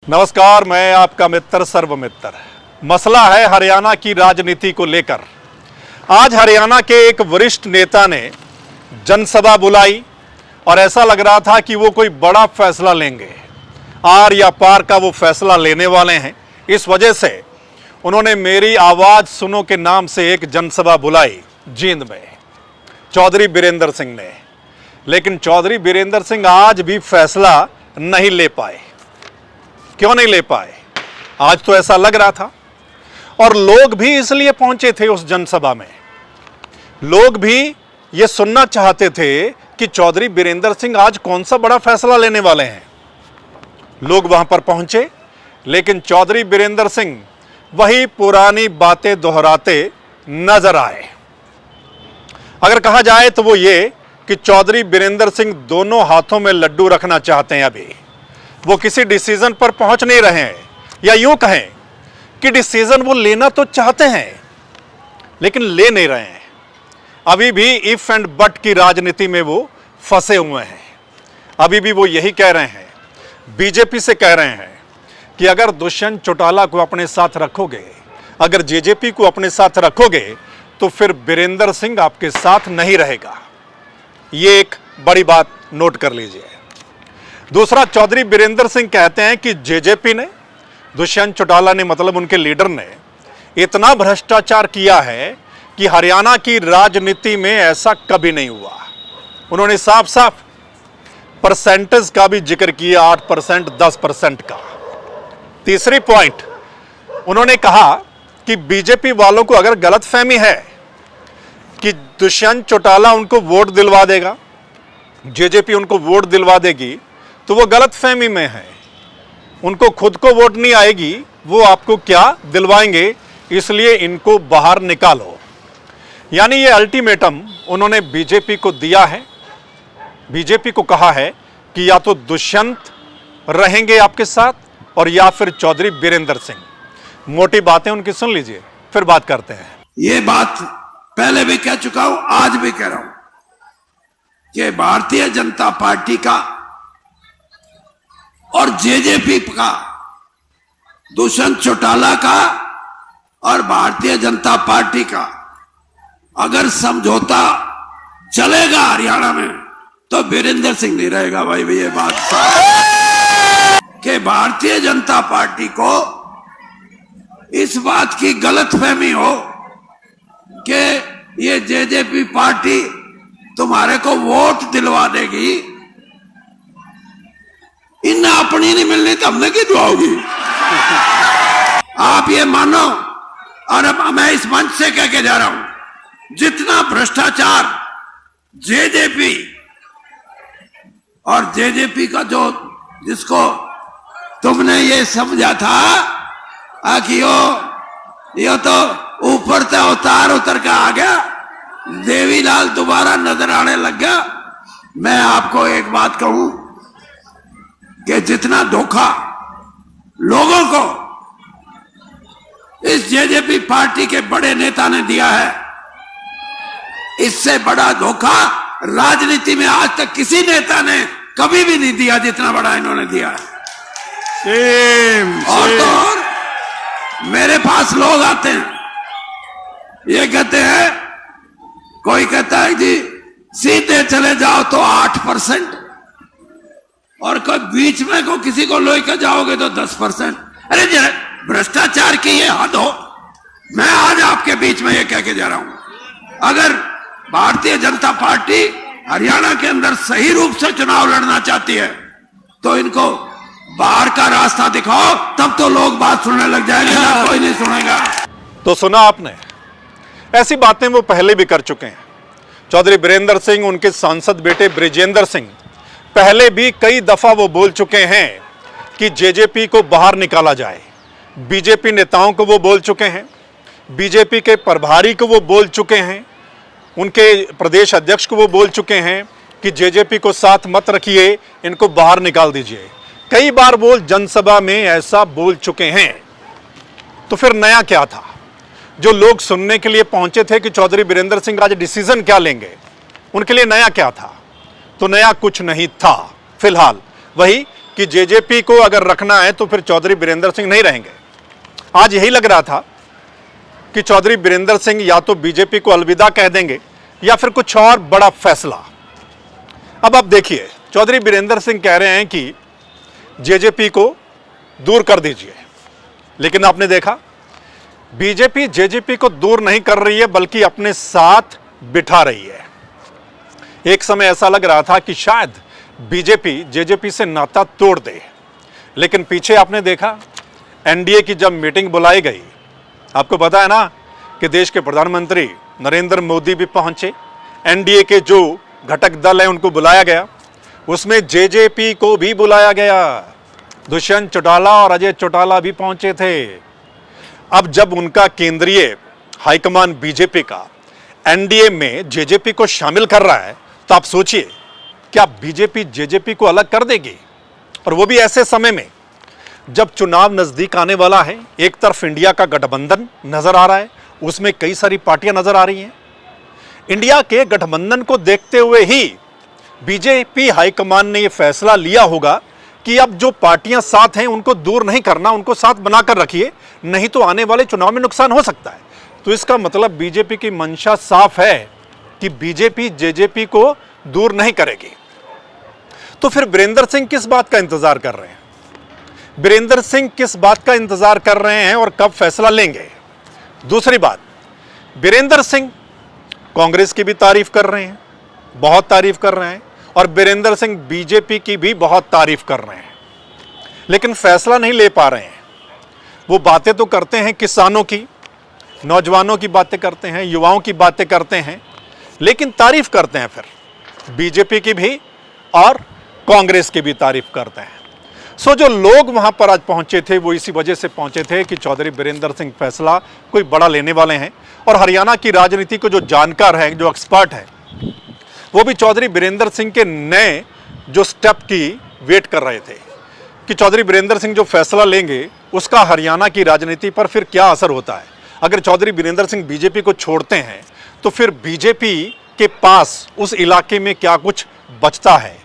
नमस्कार, मैं आपका मित्र सर्वमित्र। मसला है हरियाणा की राजनीति को लेकर। आज हरियाणा के एक वरिष्ठ नेता ने जनसभा बुलाई और ऐसा लग रहा था कि वो कोई बड़ा फैसला लेंगे, आर या पार का वो फैसला लेने वाले हैं। इस वजह से उन्होंने मेरी आवाज सुनो के नाम से एक जनसभा बुलाई जींद में, चौधरी बीरेंद्र सिंह ने। लेकिन चौधरी बीरेंद्र सिंह आज भी फैसला नहीं ले पाए। क्यों नहीं ले पाए? आज तो ऐसा लग रहा था, और लोग भी इसलिए पहुंचे थे उस जनसभा में। लोग भी ये सुनना चाहते थे कि चौधरी बीरेंद्र सिंह आज कौन सा बड़ा फैसला लेने वाले हैं। लोग वहां पर पहुंचे, लेकिन चौधरी बीरेंद्र सिंह वही पुरानी बातें दोहराते नजर आए। अगर कहा जाए तो वो ये कि चौधरी बीरेंद्र सिंह दोनों हाथों में लड्डू रखना चाहते हैं। अभी वो किसी डिसीजन पर पहुंच नहीं रहे हैं, या यूं कहें कि डिसीजन वो लेना तो चाहते हैं लेकिन ले नहीं रहे हैं। अभी भी इफ एंड बट की राजनीति में वो फंसे हुए हैं। अभी भी वो यही कह रहे हैं, बीजेपी से कह रहे हैं कि अगर दुष्यंत चौटाला को अपने साथ रखोगे, अगर जेजेपी को अपने साथ रखोगे, तो फिर बीरेंद्र सिंह आपके साथ नहीं रहेगा। ये एक बड़ी बात नोट कर लीजिए। दूसरा, चौधरी बीरेंद्र सिंह कहते हैं कि जेजेपी ने, दुष्यंत चौटाला ने, मतलब उनके लीडर ने इतना भ्रष्टाचार किया है कि हरियाणा की राजनीति में ऐसा कभी नहीं हुआ। उन्होंने साफ साफ परसेंटेज का भी जिक्र किया, 8%, 10% का। तीसरी पॉइंट, उन्होंने कहा कि बीजेपी वालों को अगर गलतफहमी है कि दुष्यंत चौटाला उनको वोट दिलवा देगा, जेजेपी उनको वोट दिलवा देगी, तो वो गलतफहमी में है। उनको खुद को वोट नहीं आएगी, वो आपको क्या दिलवाएंगे, इसलिए इनको बाहर निकालो। यानी ये अल्टीमेटम उन्होंने बीजेपी को दिया है। बीजेपी को कहा है कि या तो दुष्यंत रहेंगे आपके साथ, और या फिर चौधरी बीरेंद्र सिंह। मोटी बातें उनकी सुन लीजिए, फिर बात करते हैं। ये बात पहले भी कह चुका हूं, आज भी कह रहा हूं कि भारतीय जनता पार्टी का और जेजेपी का, दुष्यंत चौटाला का और भारतीय जनता पार्टी का अगर समझौता चलेगा हरियाणा में, तो बीरेंद्र सिंह नहीं रहेगा। भाई ये बात कि भारतीय जनता पार्टी को इस बात की गलतफहमी हो कि ये जेजेपी पार्टी तुम्हारे को वोट दिलवा देगी, इन्हें अपनी नहीं मिलनी तो हमने की दुआओगी। आप ये मानो, और अब मैं इस मंच से कह के जा रहा हूं, जितना भ्रष्टाचार जेजेपी और जेजेपी का जो, जिसको तुमने ये समझा था कि यो तो ऊपर से उतार उतर का आ गया, देवीलाल दोबारा नजर आने लग गया। मैं आपको एक बात कहूं कि जितना धोखा लोगों को इस जेजेपी पार्टी के बड़े नेता ने दिया है, इससे बड़ा धोखा राजनीति में आज तक किसी नेता ने कभी भी नहीं दिया जितना बड़ा इन्होंने दिया है। और तो और मेरे पास लोग आते हैं, ये कहते हैं, कोई कहता है जी सीधे चले जाओ तो 8%, और कोई बीच में को किसी को लेकर जाओगे तो 10%। अरे भ्रष्टाचार की ये हद हो। मैं आज आपके बीच में ये कह के जा रहा हूं, अगर भारतीय जनता पार्टी हरियाणा के अंदर सही रूप से चुनाव लड़ना चाहती है, तो इनको बाहर का रास्ता दिखाओ, तब तो लोग बात सुनने लग जाएंगे, ना कोई नहीं सुनेगा। तो सुना आपने, ऐसी बातें वो पहले भी कर चुके हैं। चौधरी बीरेंद्र सिंह, उनके सांसद बेटे ब्रिजेंद्र सिंह, पहले भी कई दफा वो बोल चुके हैं कि जेजेपी को बाहर निकाला जाए। बीजेपी नेताओं को वो बोल चुके हैं, बीजेपी के प्रभारी को वो बोल चुके हैं, उनके प्रदेश अध्यक्ष को वो बोल चुके हैं कि जेजेपी को साथ मत रखिए, इनको बाहर निकाल दीजिए। कई बार वो जनसभा में ऐसा बोल चुके हैं। तो फिर नया क्या था? जो लोग सुनने के लिए पहुंचे थे कि चौधरी बीरेंद्र सिंह आज डिसीजन क्या लेंगे, उनके लिए नया क्या था? तो नया कुछ नहीं था। फिलहाल वही कि जेजेपी को अगर रखना है तो फिर चौधरी बीरेंद्र सिंह नहीं रहेंगे। आज यही लग रहा था कि चौधरी बीरेंद्र सिंह या तो बीजेपी को अलविदा कह देंगे या फिर कुछ और बड़ा फैसला। अब आप देखिए, चौधरी बीरेंद्र सिंह कह रहे हैं कि जेजेपी को दूर कर दीजिए, लेकिन आपने देखा बीजेपी जेजेपी को दूर नहीं कर रही है बल्कि अपने साथ बिठा रही है। एक समय ऐसा लग रहा था कि शायद बीजेपी जेजेपी से नाता तोड़ दे, लेकिन पीछे आपने देखा एनडीए की जब मीटिंग बुलाई गई, आपको पता है ना कि देश के प्रधानमंत्री नरेंद्र मोदी भी पहुंचे, एनडीए के जो घटक दल हैं उनको बुलाया गया, उसमें जेजेपी को भी बुलाया गया। दुष्यंत चौटाला और अजय चौटाला भी पहुंचे थे। अब जब उनका केंद्रीय हाईकमान बीजेपी का एनडीए में जेजेपी को शामिल कर रहा है, तो आप सोचिए क्या बीजेपी जेजेपी को अलग कर देगी? और वो भी ऐसे समय में जब चुनाव नजदीक आने वाला है। एक तरफ इंडिया का गठबंधन नजर आ रहा है, उसमें कई सारी पार्टियां नजर आ रही हैं। इंडिया के गठबंधन को देखते हुए ही बीजेपी हाईकमान ने यह फैसला लिया होगा कि अब जो पार्टियां साथ हैं उनको दूर नहीं करना, उनको साथ बनाकर रखिए, नहीं तो आने वाले चुनाव में नुकसान हो सकता है। तो इसका मतलब बीजेपी की मंशा साफ है कि बीजेपी जेजेपी को दूर नहीं करेगी। तो फिर बीरेंद्र सिंह किस बात का इंतजार कर रहे हैं? बीरेंद्र सिंह किस बात का इंतजार कर रहे हैं और कब फैसला लेंगे? दूसरी बात, बीरेंद्र सिंह कांग्रेस की भी तारीफ कर रहे हैं, बहुत तारीफ कर रहे हैं, और बीरेंद्र सिंह बीजेपी की भी बहुत तारीफ कर रहे हैं, लेकिन फैसला नहीं ले पा रहे हैं। वो बातें तो करते हैं किसानों की, नौजवानों की बातें करते हैं, युवाओं की बातें करते हैं, लेकिन तारीफ करते हैं फिर बीजेपी की भी और कांग्रेस की भी तारीफ करते हैं। सो जो लोग वहां पर आज पहुंचे थे वो इसी वजह से पहुंचे थे कि चौधरी बीरेंद्र सिंह फैसला कोई बड़ा लेने वाले हैं, और हरियाणा की राजनीति को जो जानकार है, जो एक्सपर्ट है, वो भी चौधरी बीरेंद्र सिंह के नए जो स्टेप की वेट कर रहे थे कि चौधरी बीरेंद्र सिंह जो फैसला लेंगे उसका हरियाणा की राजनीति पर फिर क्या असर होता है। अगर चौधरी बीरेंद्र सिंह बीजेपी को छोड़ते हैं तो फिर बीजेपी के पास उस इलाके में क्या कुछ बचता है।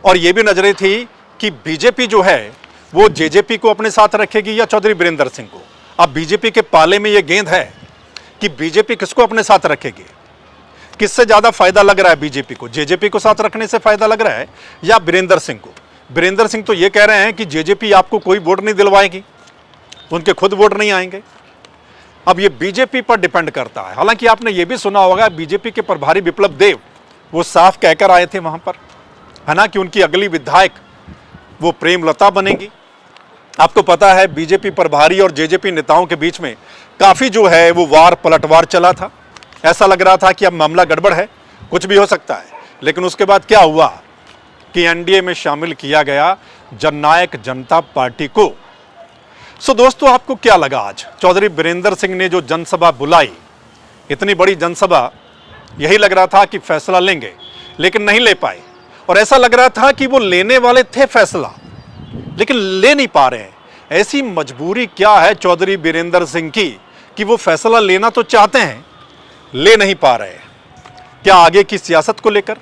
और यह भी नजरें थी कि बीजेपी जो है वो जेजेपी को अपने साथ रखेगी या चौधरी बीरेंद्र सिंह को। अब बीजेपी के पाले में यह गेंद है कि बीजेपी किसको अपने साथ रखेगी, किससे ज्यादा फायदा लग रहा है बीजेपी को? जेजेपी को साथ रखने से फायदा लग रहा है या बीरेंद्र सिंह को? बीरेंद्र सिंह तो यह कह रहे हैं कि जेजेपी आपको कोई वोट नहीं दिलवाएगी, उनके खुद वोट नहीं आएंगे। अब ये बीजेपी पर डिपेंड करता है। हालांकि आपने ये भी सुना होगा बीजेपी के प्रभारी विप्लव देव वो साफ कहकर आए थे वहां पर, है ना, कि उनकी अगली विधायक वो प्रेमलता बनेगी। आपको पता है बीजेपी प्रभारी और जेजेपी नेताओं के बीच में काफी जो है वो वार पलटवार चला था। ऐसा लग रहा था कि अब मामला गड़बड़ है, कुछ भी हो सकता है। लेकिन उसके बाद क्या हुआ कि एनडीए में शामिल किया गया जननायक जनता पार्टी को। सो दोस्तों, आपको क्या लगा आज चौधरी बीरेंद्र सिंह ने जो जनसभा बुलाई, इतनी बड़ी जनसभा, यही लग रहा था कि फैसला लेंगे लेकिन नहीं ले पाए, और ऐसा लग रहा था कि वो लेने वाले थे फैसला लेकिन ले नहीं पा रहे हैं। ऐसी मजबूरी क्या है चौधरी बीरेंद्र सिंह की कि वो फैसला लेना तो चाहते हैं, ले नहीं पा रहे? क्या आगे की सियासत को लेकर,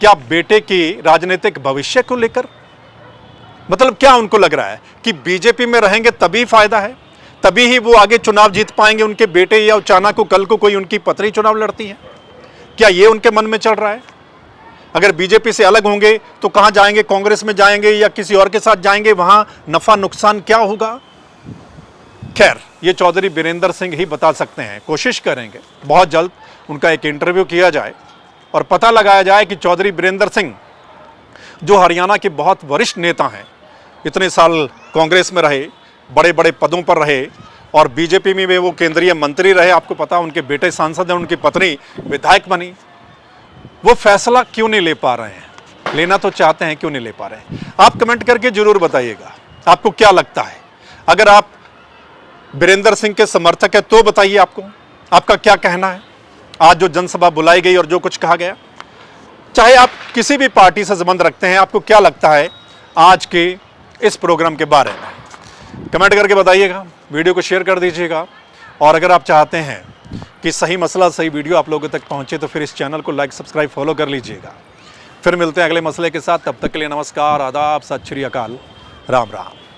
क्या बेटे की राजनीतिक भविष्य को लेकर? मतलब क्या उनको लग रहा है कि बीजेपी में रहेंगे तभी फायदा है, तभी ही वो आगे चुनाव जीत पाएंगे, उनके बेटे या चाणक्य को कल को कोई उनकी पत्नी चुनाव लड़ती है? क्या ये उनके मन में चल रहा है? अगर बीजेपी से अलग होंगे तो कहां जाएंगे? कांग्रेस में जाएंगे या किसी और के साथ जाएंगे? वहां नफा नुकसान क्या होगा? खैर, ये चौधरी बीरेंद्र सिंह ही बता सकते हैं। कोशिश करेंगे बहुत जल्द उनका एक इंटरव्यू किया जाए और पता लगाया जाए कि चौधरी बीरेंद्र सिंह जो हरियाणा के बहुत वरिष्ठ नेता हैं, इतने साल कांग्रेस में रहे, बड़े बड़े पदों पर रहे, और बीजेपी में वो केंद्रीय मंत्री रहे। आपको पता, उनके बेटे सांसद हैं, उनकी पत्नी विधायक बनी। वो फैसला क्यों नहीं ले पा रहे हैं? लेना तो चाहते हैं, क्यों नहीं ले पा रहे हैं? आप कमेंट करके जरूर बताइएगा आपको क्या लगता है। अगर आप बीरेंद्र सिंह के समर्थक है तो बताइए आपका क्या कहना है आज जो जनसभा बुलाई गई और जो कुछ कहा गया। चाहे आप किसी भी पार्टी से संबंध रखते हैं, आपको क्या लगता है आज के इस प्रोग्राम के बारे में? कमेंट करके बताइएगा, वीडियो को शेयर कर दीजिएगा, और अगर आप चाहते हैं कि सही मसला सही वीडियो आप लोगों तक पहुंचे तो फिर इस चैनल को लाइक सब्सक्राइब फॉलो कर लीजिएगा। फिर मिलते हैं अगले मसले के साथ, तब तक के लिए नमस्कार, आदाब, सत श्री अकाल, राम राम।